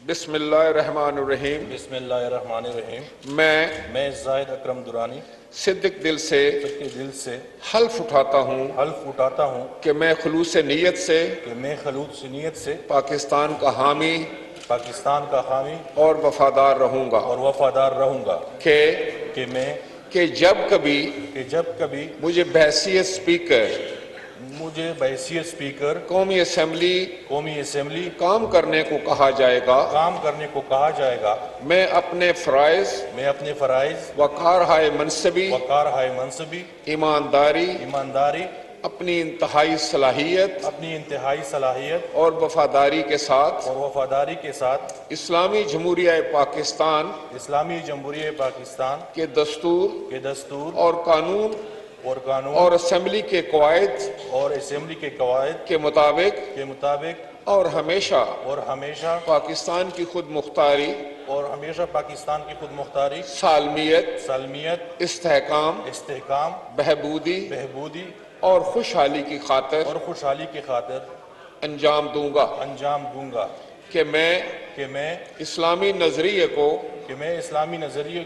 بسم اللہ الرحمن الرحیم۔ بسم اللہ الرحمن الرحیم۔ میں زاہد اکرم درانی صدق دل سے دل سے حلف اٹھاتا ہوں حلف اٹھاتا ہوں کہ میں خلوص نیت سے کہ میں خلوص نیت سے پاکستان کا حامی پاکستان کا حامی اور وفادار رہوں گا، اور وفادار رہوں گا، کہ جب کبھی مجھے بحیثیت اسپیکر بحیثیت اسپیکر قومی اسمبلی کام کرنے کو کہا جائے گا، میں اپنے فرائض وقارہائے منصبی ایمانداری اپنی انتہائی صلاحیت اور وفاداری کے ساتھ اسلامی جمہوریہ پاکستان کے دستور اور قانون اور اسمبلی کے قواعد کے مطابق اور ہمیشہ پاکستان کی خود مختاری سالمیت استحکام بہبودی اور خوشحالی کی خاطر انجام دوں گا، کہ میں اسلامی نظریے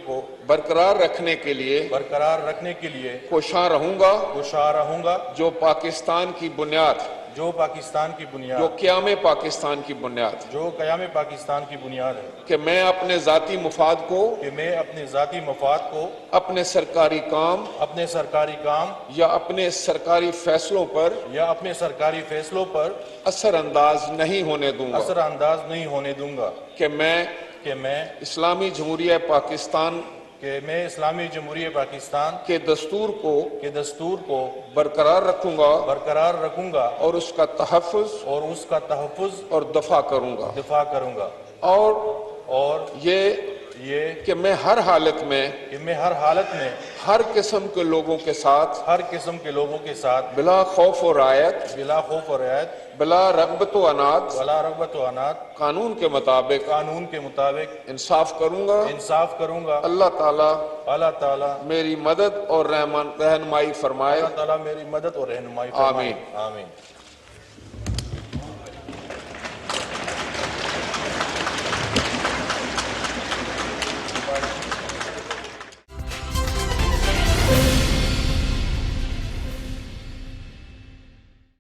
کو برقرار رکھنے کے لیے کوشاں رہوں گا، جو پاکستان کی بنیاد جو قیام پاکستان کی بنیاد ہے، کہ میں اپنے ذاتی مفاد کو اپنے سرکاری کام یا اپنے سرکاری فیصلوں پر اثر انداز نہیں ہونے دوں گا، کہ میں اسلامی جمہوریہ پاکستان کے دستور کو برقرار رکھوں گا اور اس کا تحفظ اور دفاع کروں گا، اور یہ کہ میں ہر حالت میں ہر قسم کے لوگوں کے ساتھ بلا خوف و رعایت بلا رغبت و عناد قانون کے مطابق انصاف کروں گا۔ اللہ تعالیٰ میری مدد اور رہنمائی فرمائے۔ آمین۔